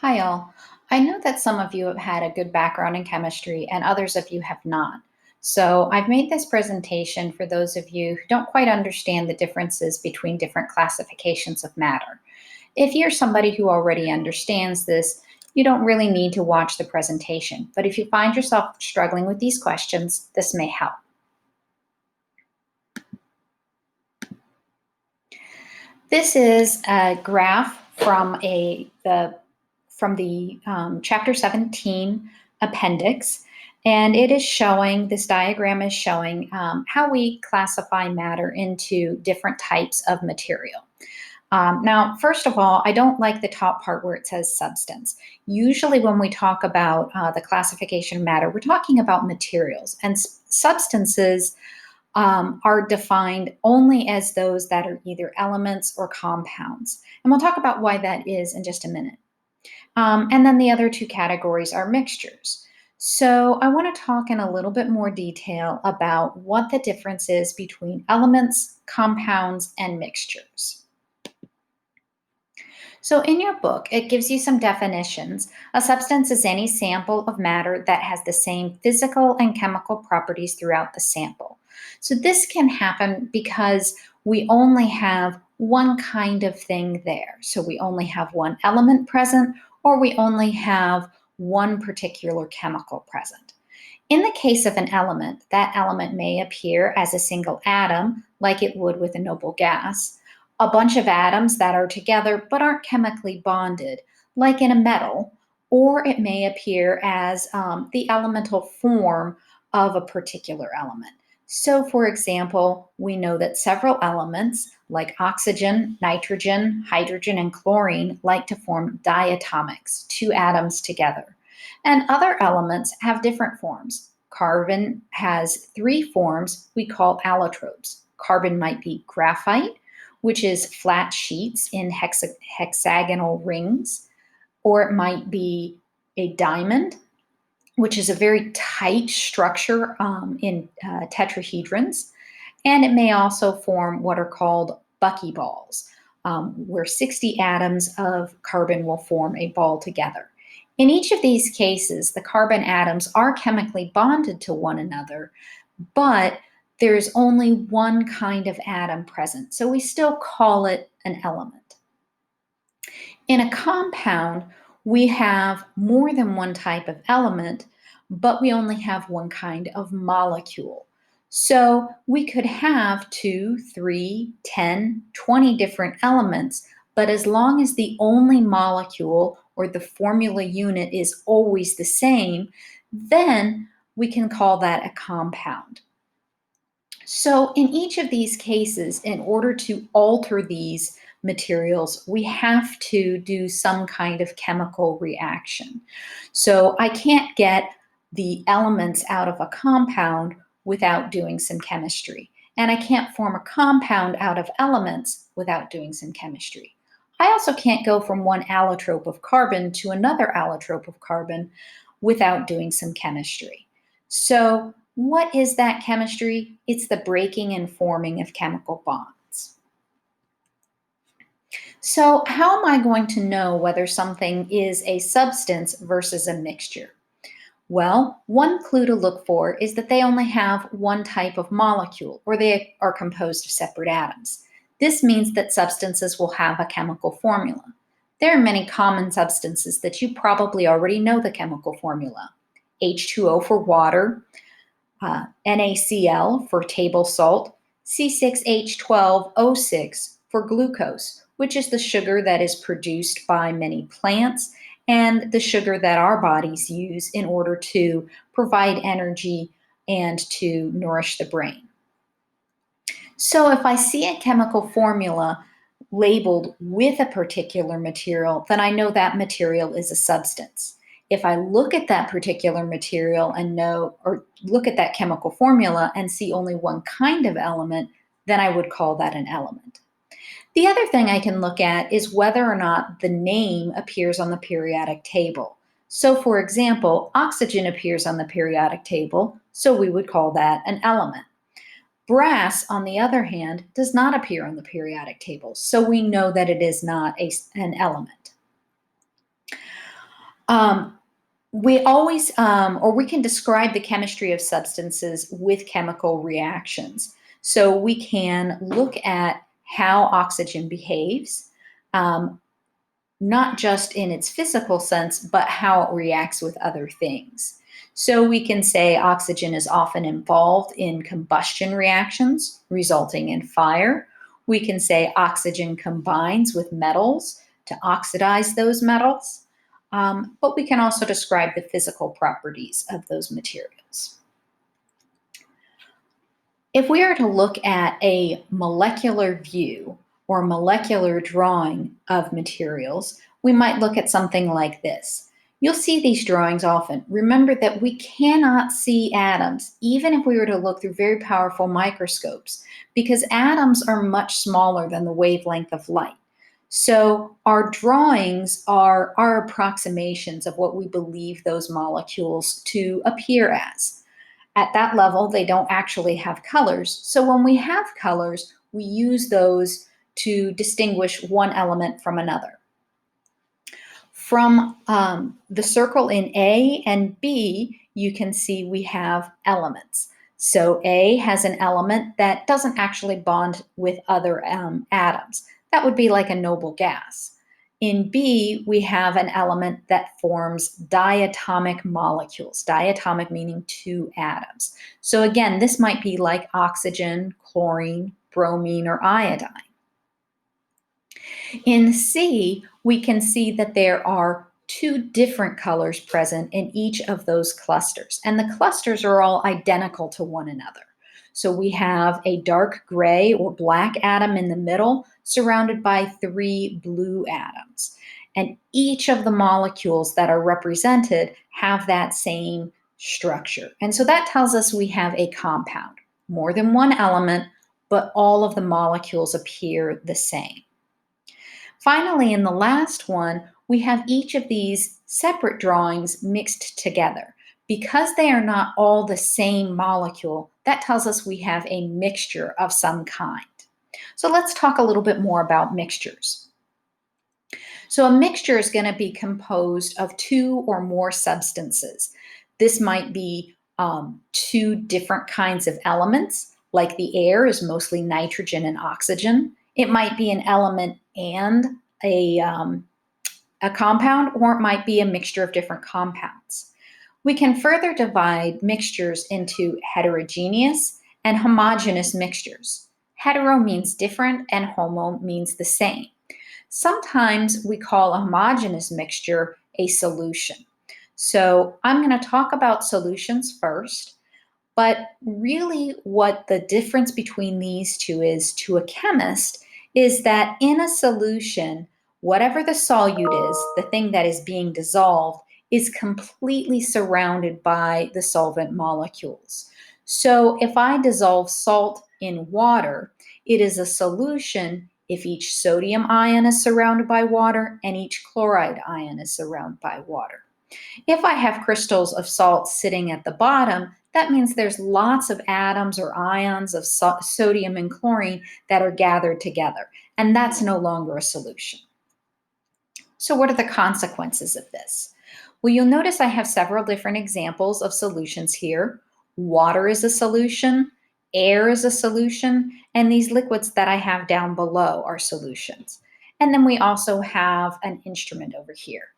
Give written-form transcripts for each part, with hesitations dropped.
Hi, all. I know that some of you have had a good background in chemistry and others of you have not. So, I've made this presentation for those of you who don't quite understand the differences between different classifications of matter. If you're somebody who already understands this, you don't really need to watch the presentation. But if you find yourself struggling with these questions, this may help. This is a graph from the chapter 17 appendix, and it is showing, this diagram is showing how we classify matter into different types of material. Now, first of all, I don't like the top part where it says substance. Usually when we talk about the classification of matter, we're talking about materials, and substances are defined only as those that are either elements or compounds. And we'll talk about why that is in just a minute. And then the other two categories are mixtures. So I want to talk in a little bit more detail about what the difference is between elements, compounds, and mixtures. So in your book, it gives you some definitions. A substance is any sample of matter that has the same physical and chemical properties throughout the sample. So this can happen because we only have one kind of thing there. So we only have one element present, or we only have one particular chemical present. In the case of an element, that element may appear as a single atom, like it would with a noble gas, a bunch of atoms that are together but aren't chemically bonded, like in a metal, or it may appear as the elemental form of a particular element. So, for example, we know that several elements, like oxygen, nitrogen, hydrogen, and chlorine, like to form diatomics, two atoms together. And other elements have different forms. Carbon has three forms we call allotropes. Carbon might be graphite, which is flat sheets in hexagonal rings, or it might be a diamond, which is a very tight structure in tetrahedrons. And it may also form what are called buckyballs, where 60 atoms of carbon will form a ball together. In each of these cases, the carbon atoms are chemically bonded to one another, but there's only one kind of atom present, so we still call it an element. In a compound, we have more than one type of element, but we only have one kind of molecule. So we could have 2, 3, 10, 20 different elements, but as long as the only molecule or the formula unit is always the same, then we can call that a compound. So in each of these cases, in order to alter these materials, we have to do some kind of chemical reaction. So I can't get the elements out of a compound without doing some chemistry. And I can't form a compound out of elements without doing some chemistry. I also can't go from one allotrope of carbon to another allotrope of carbon without doing some chemistry. So what is that chemistry? It's the breaking and forming of chemical bonds. So how am I going to know whether something is a substance versus a mixture? Well, one clue to look for is that they only have one type of molecule, or they are composed of separate atoms. This means that substances will have a chemical formula. There are many common substances that you probably already know the chemical formula. H2O for water, NaCl for table salt, C6H12O6 for glucose, which is the sugar that is produced by many plants and the sugar that our bodies use in order to provide energy and to nourish the brain. So if I see a chemical formula labeled with a particular material, then I know that material is a substance. If I look at that particular material and know, or look at that chemical formula and see only one kind of element, then I would call that an element. The other thing I can look at is whether or not the name appears on the periodic table. So for example, oxygen appears on the periodic table, so we would call that an element. Brass, on the other hand, does not appear on the periodic table, so we know that it is not an element. Um, we always, or we can describe the chemistry of substances with chemical reactions. So we can look at how oxygen behaves, um, not just in its physical sense, but how it reacts with other things. So we can say oxygen is often involved in combustion reactions, resulting in fire. We can say oxygen combines with metals to oxidize those metals. But we can also describe the physical properties of those materials. If we are to look at a molecular view or molecular drawing of materials, we might look at something like this. You'll see these drawings often. Remember that we cannot see atoms, even if we were to look through very powerful microscopes, because atoms are much smaller than the wavelength of light. So our drawings are our approximations of what we believe those molecules to appear as. At that level, they don't actually have colors. So when we have colors, we use those to distinguish one element from another. From the circle in A and B, you can see we have elements. So A has an element that doesn't actually bond with other atoms. That would be like a noble gas. In B, we have an element that forms diatomic molecules, diatomic meaning two atoms. So again, this might be like oxygen, chlorine, bromine, or iodine. In C, we can see that there are two different colors present in each of those clusters, and the clusters are all identical to one another. So we have a dark gray or black atom in the middle, surrounded by three blue atoms. And each of the molecules that are represented have that same structure. And so that tells us we have a compound, more than one element, but all of the molecules appear the same. Finally, in the last one, we have each of these separate drawings mixed together. Because they are not all the same molecule, that tells us we have a mixture of some kind. So let's talk a little bit more about mixtures. So a mixture is going to be composed of two or more substances. This might be two different kinds of elements, like the air is mostly nitrogen and oxygen. It might be an element and a compound, or it might be a mixture of different compounds. We can further divide mixtures into heterogeneous and homogeneous mixtures. Hetero means different and homo means the same. Sometimes we call a homogeneous mixture a solution. So I'm going to talk about solutions first, but really what the difference between these two is to a chemist is that in a solution, whatever the solute is, the thing that is being dissolved, is completely surrounded by the solvent molecules. So if I dissolve salt in water, it is a solution if each sodium ion is surrounded by water and each chloride ion is surrounded by water. If I have crystals of salt sitting at the bottom, that means there's lots of atoms or ions of sodium and chlorine that are gathered together, and that's no longer a solution. So what are the consequences of this? Well, you'll notice I have several different examples of solutions here. Water is a solution, air is a solution, and these liquids that I have down below are solutions. And then we also have an instrument over here.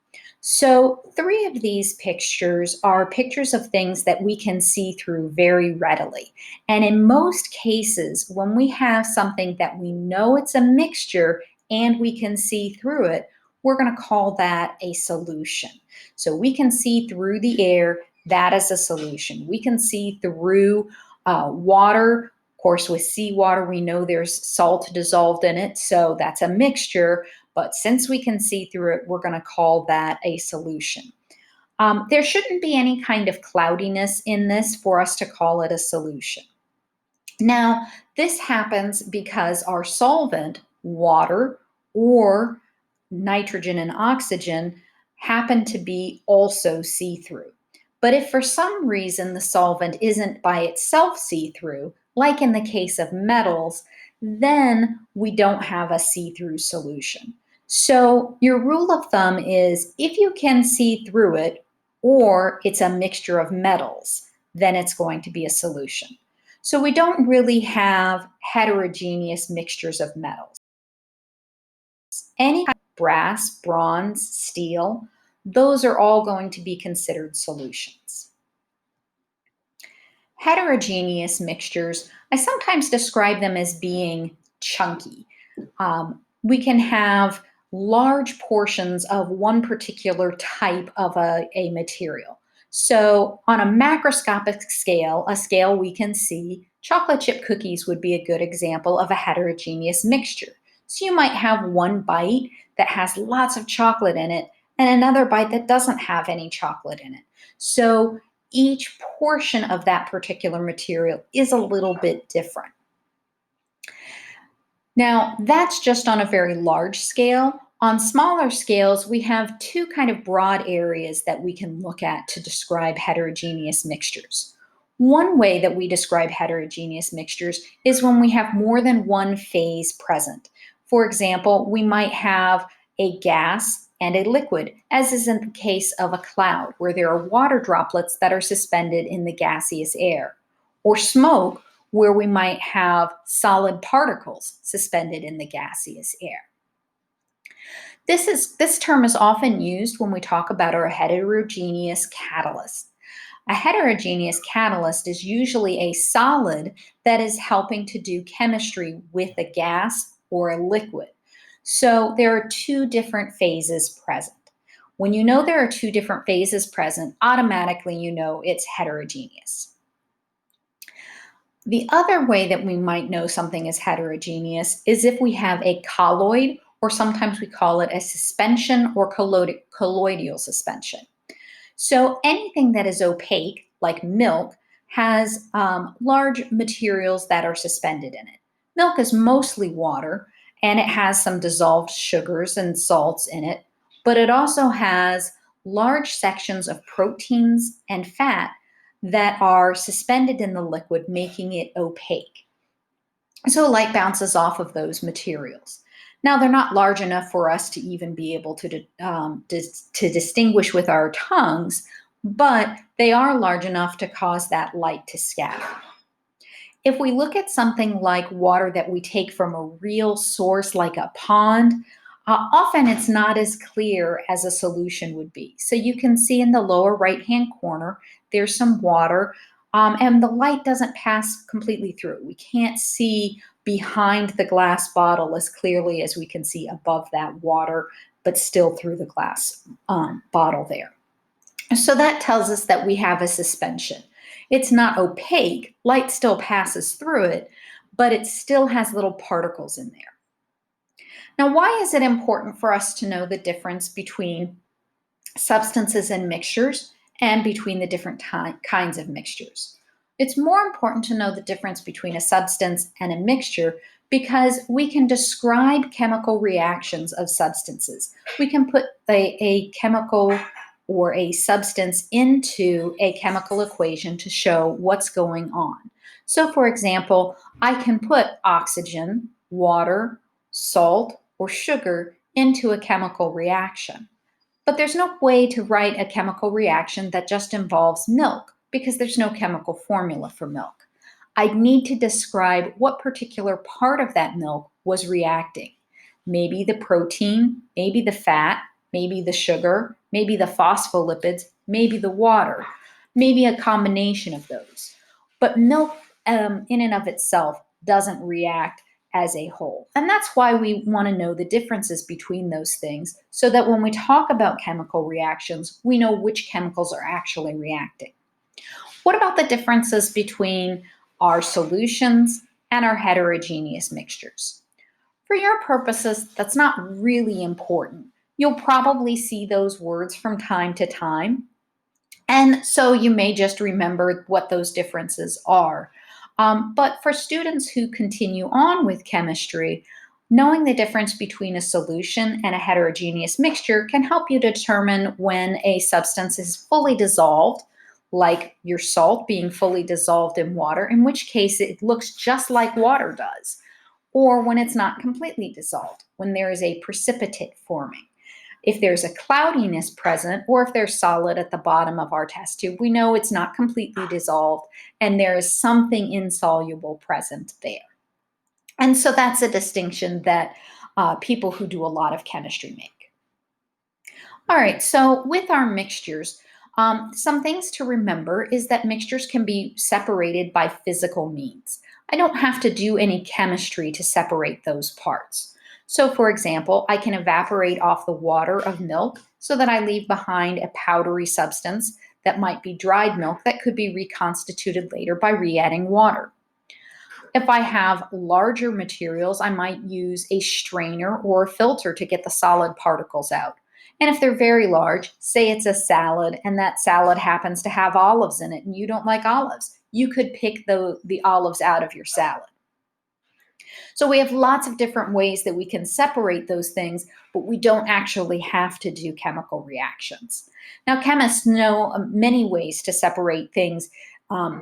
So 3 of these pictures are pictures of things that we can see through very readily. And in most cases, when we have something that we know it's a mixture and we can see through it, we're going to call that a solution. So we can see through the air, that is a solution. We can see through water. Of course, with seawater, we know there's salt dissolved in it, so that's a mixture. But since we can see through it, we're going to call that a solution. There shouldn't be any kind of cloudiness in this for us to call it a solution. Now, this happens because our solvent, water, or nitrogen and oxygen, happen to be also see-through. But if for some reason the solvent isn't by itself see-through, like in the case of metals, then we don't have a see-through solution. So your rule of thumb is if you can see through it or it's a mixture of metals, then it's going to be a solution. So we don't really have heterogeneous mixtures of metals. Any kind of brass, bronze, steel, those are all going to be considered solutions. Heterogeneous mixtures, I sometimes describe them as being chunky. We can have large portions of one particular type of a material. So, on a macroscopic scale, a scale we can see, chocolate chip cookies would be a good example of a heterogeneous mixture. So, you might have one bite that has lots of chocolate in it and another bite that doesn't have any chocolate in it. So, each portion of that particular material is a little bit different. Now, that's just on a very large scale. On smaller scales, we have two kind of broad areas that we can look at to describe heterogeneous mixtures. One way that we describe heterogeneous mixtures is when we have more than one phase present. For example, we might have a gas and a liquid, as is in the case of a cloud, where there are water droplets that are suspended in the gaseous air, or smoke, where we might have solid particles suspended in the gaseous air. This term is often used when we talk about our heterogeneous catalyst. A heterogeneous catalyst is usually a solid that is helping to do chemistry with a gas or a liquid. So there are two different phases present. When you know there are two different phases present, automatically you know it's heterogeneous. The other way that we might know something is heterogeneous is if we have a colloid, or sometimes we call it a suspension or colloidal suspension. So anything that is opaque, like milk, has large materials that are suspended in it. Milk is mostly water, and it has some dissolved sugars and salts in it, but it also has large sections of proteins and fat that are suspended in the liquid, making it opaque. So light bounces off of those materials. Now, they're not large enough for us to even be able to distinguish with our tongues, but they are large enough to cause that light to scatter. If we look at something like water that we take from a real source like a pond, often it's not as clear as a solution would be. So you can see in the lower right-hand corner, there's some water, and the light doesn't pass completely through. We can't see behind the glass bottle as clearly as we can see above that water, but still through the glass bottle there. So that tells us that we have a suspension. It's not opaque, light still passes through it, but it still has little particles in there. Now, why is it important for us to know the difference between substances and mixtures and between the different kinds of mixtures? It's more important to know the difference between a substance and a mixture because we can describe chemical reactions of substances. We can put a chemical or a substance into a chemical equation to show what's going on. So, for example, I can put oxygen, water, salt, or sugar into a chemical reaction. But there's no way to write a chemical reaction that just involves milk because there's no chemical formula for milk. I'd need to describe what particular part of that milk was reacting. Maybe the protein, maybe the fat, maybe the sugar, maybe the phospholipids, maybe the water, maybe a combination of those. But milk in and of itself doesn't react as a whole. And that's why we want to know the differences between those things so that when we talk about chemical reactions, we know which chemicals are actually reacting. What about the differences between our solutions and our heterogeneous mixtures? For your purposes, that's not really important. You'll probably see those words from time to time, and so you may just remember what those differences are. But for students who continue on with chemistry, knowing the difference between a solution and a heterogeneous mixture can help you determine when a substance is fully dissolved, like your salt being fully dissolved in water, in which case it looks just like water does. or when it's not completely dissolved, when there is a precipitate forming. If there's a cloudiness present, or if there's solid at the bottom of our test tube, we know it's not completely dissolved and there is something insoluble present there. And so that's a distinction that people who do a lot of chemistry make. All right, so with our mixtures, some things to remember is that mixtures can be separated by physical means. I don't have to do any chemistry to separate those parts. So for example, I can evaporate off the water of milk so that I leave behind a powdery substance that might be dried milk that could be reconstituted later by re-adding water. If I have larger materials, I might use a strainer or a filter to get the solid particles out. And if they're very large, say it's a salad and that salad happens to have olives in it and you don't like olives, you could pick the olives out of your salad. So we have lots of different ways that we can separate those things, but we don't actually have to do chemical reactions. Now, chemists know many ways to separate things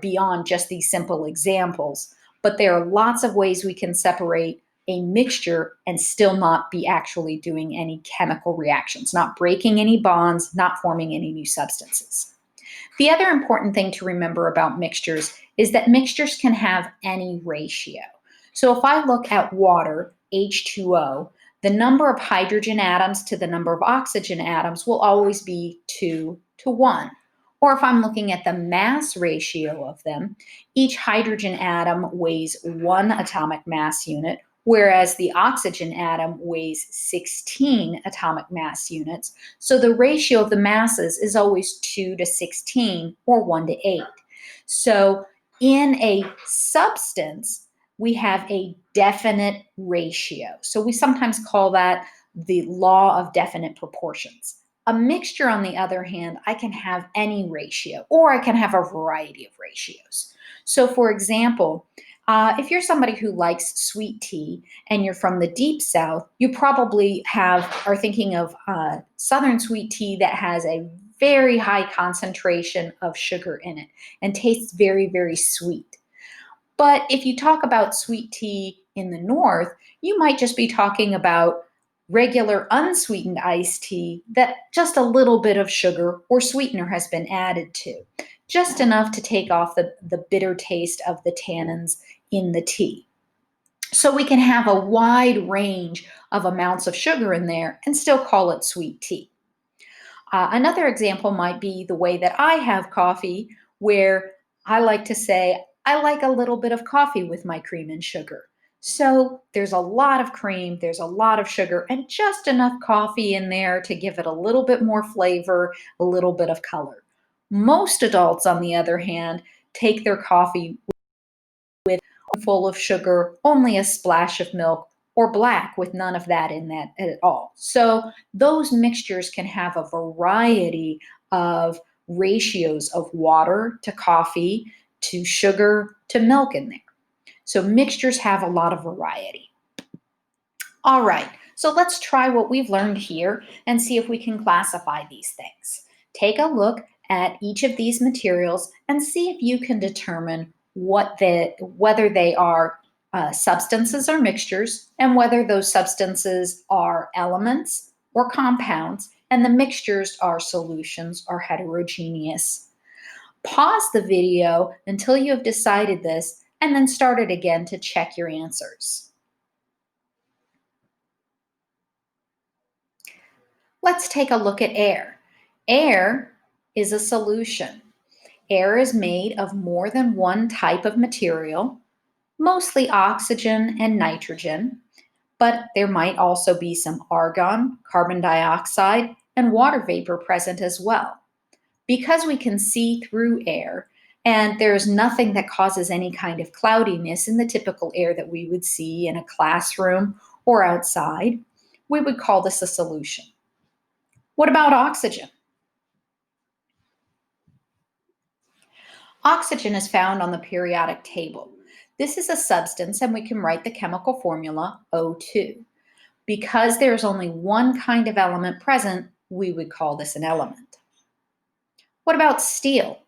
beyond just these simple examples, but there are lots of ways we can separate a mixture and still not be actually doing any chemical reactions, not breaking any bonds, not forming any new substances. The other important thing to remember about mixtures is that mixtures can have any ratio. So if I look at water, H2O, the number of hydrogen atoms to the number of oxygen atoms will always be 2 to 1. Or if I'm looking at the mass ratio of them, each hydrogen atom weighs 1 atomic mass unit, whereas the oxygen atom weighs 16 atomic mass units. So the ratio of the masses is always 2 to 16 or 1 to 8. So in a substance, we have a definite ratio. So we sometimes call that the law of definite proportions. A mixture, on the other hand, I can have any ratio, or I can have a variety of ratios. So for example, if you're somebody who likes sweet tea and you're from the deep south, you probably are thinking of southern sweet tea that has a very high concentration of sugar in it and tastes very, very sweet. But if you talk about sweet tea in the north, you might just be talking about regular unsweetened iced tea that just a little bit of sugar or sweetener has been added to, just enough to take off the bitter taste of the tannins in the tea. So we can have a wide range of amounts of sugar in there and still call it sweet tea. Another example might be the way that I have coffee, where I like to say, I like a little bit of coffee with my cream and sugar. So there's a lot of cream, there's a lot of sugar, and just enough coffee in there to give it a little bit more flavor, a little bit of color. Most adults, on the other hand, take their coffee with full of sugar, only a splash of milk, or black with none of that in that at all. So those mixtures can have a variety of ratios of water to coffee to sugar to milk in there. So mixtures have a lot of variety. All right, so let's try what we've learned here and see if we can classify these things. Take a look at each of these materials and see if you can determine whether they are substances or mixtures, and whether those substances are elements or compounds, and the mixtures are solutions or heterogeneous. Pause the video until you have decided this, and then start it again to check your answers. Let's take a look at air. Air is a solution. Air is made of more than one type of material, mostly oxygen and nitrogen, but there might also be some argon, carbon dioxide, and water vapor present as well. Because we can see through air, and there's nothing that causes any kind of cloudiness in the typical air that we would see in a classroom or outside, we would call this a solution. What about oxygen? Oxygen is found on the periodic table. This is a substance, and we can write the chemical formula O2. Because there's only one kind of element present, we would call this an element. What about steel?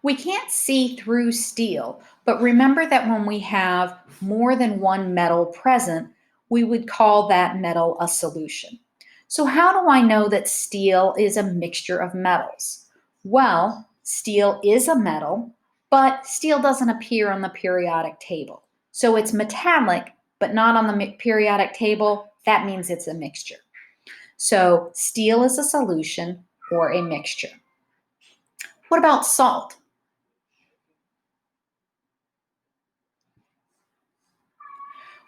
We can't see through steel, but remember that when we have more than one metal present, we would call that metal a solution. So, how do I know that steel is a mixture of metals? Well, steel is a metal, but steel doesn't appear on the periodic table. So, it's metallic, but not on the periodic table. That means it's a mixture. So, steel is a solution or a mixture. What about salt?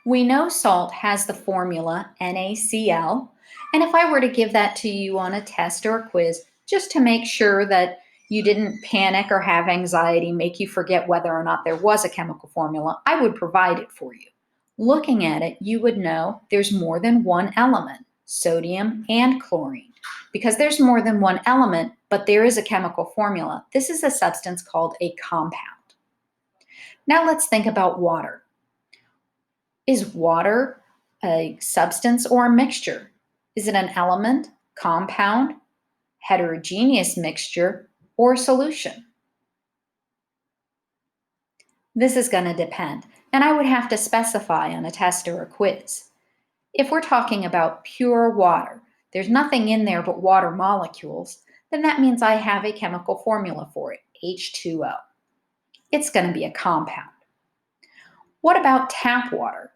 We know salt has the formula NaCl, and if I were to give that to you on a test or a quiz, just to make sure that you didn't panic or have anxiety, make you forget whether or not there was a chemical formula, I would provide it for you. Looking at it, you would know there's more than one element, sodium and chlorine. Because there's more than one element, but there is a chemical formula, this is a substance called a compound. Now let's think about water. Is water a substance or a mixture? Is it an element, compound, heterogeneous mixture, or solution? This is going to depend, and I would have to specify on a test or a quiz. If we're talking about pure water, there's nothing in there but water molecules, then that means I have a chemical formula for it, H2O. It's going to be a compound. What about tap water?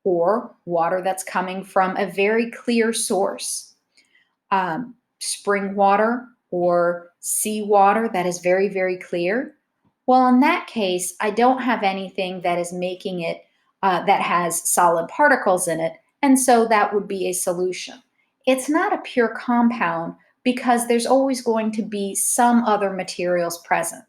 Or water that's coming from a very clear source, spring water or seawater that is very, very clear. Well, in that case, I don't have anything that is making it that has solid particles in it, and so that would be a solution. It's not a pure compound because there's always going to be some other materials present.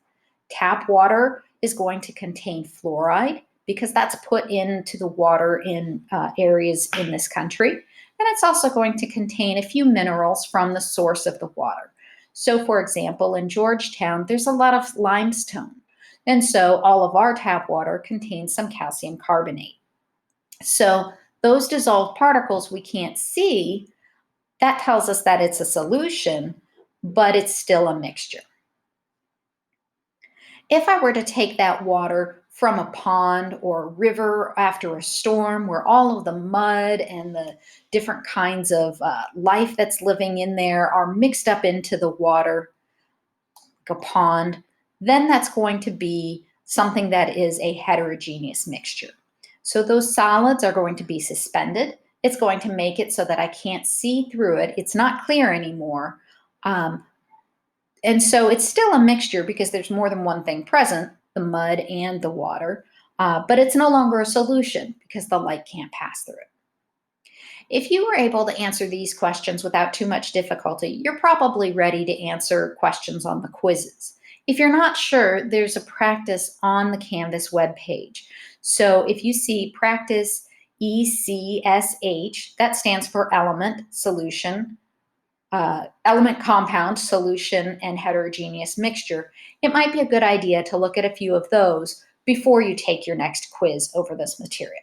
Tap water is going to contain fluoride, because that's put into the water in areas in this country. And it's also going to contain a few minerals from the source of the water. So, for example, in Georgetown, there's a lot of limestone. And so all of our tap water contains some calcium carbonate. So those dissolved particles we can't see, that tells us that it's a solution, but it's still a mixture. If I were to take that water from a pond or a river after a storm where all of the mud and the different kinds of life that's living in there are mixed up into the water, like a pond, then that's going to be something that is a heterogeneous mixture. So those solids are going to be suspended. It's going to make it so that I can't see through it. It's not clear anymore. And so it's still a mixture because there's more than one thing present, the mud and the water, but it's no longer a solution because the light can't pass through it. If you were able to answer these questions without too much difficulty, you're probably ready to answer questions on the quizzes. If you're not sure, there's a practice on the Canvas webpage. So if you see practice ECSH, that stands for element, solution, element, compound, solution, and heterogeneous mixture, it might be a good idea to look at a few of those before you take your next quiz over this material.